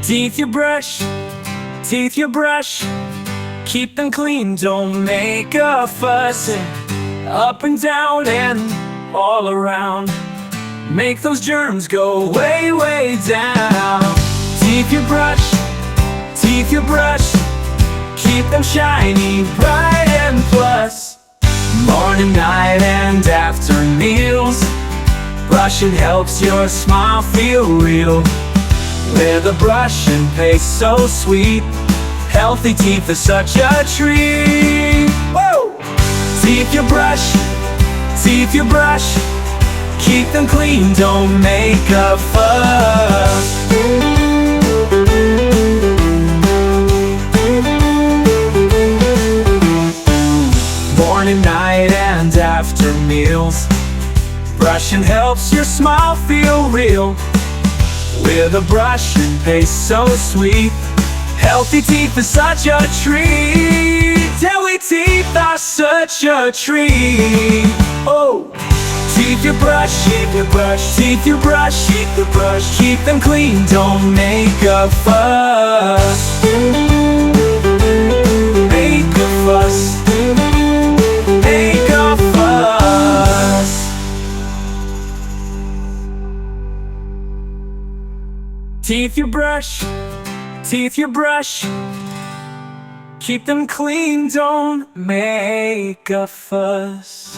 Teeth you brush, teeth you brush. Keep them clean, don't make a fuss. Up and down and all around. Make those germs go way, way down. Teeth you brush, teeth you brush. Keep them shiny, bright and plus. Morning, night and after meals. Brushing helps your smile feel real. With a brush and paste so sweet. Healthy teeth are such a treat. Whoa! Teeth you brush, teeth you brush. Keep them clean, don't make a fuss. Morning, night and after meals. Brushing helps your smile feel real. With a brush and paste so sweet. Healthy teeth are such a treat. Healthy teeth are such a treat. Oh! Teeth you brush, teeth you brush, teeth you brush, teeth you brush. Keep them clean, don't make a fuss. Make a fuss. Make a fuss. Teeth you brush, teeth you brush. Keep them clean, don't make a fuss.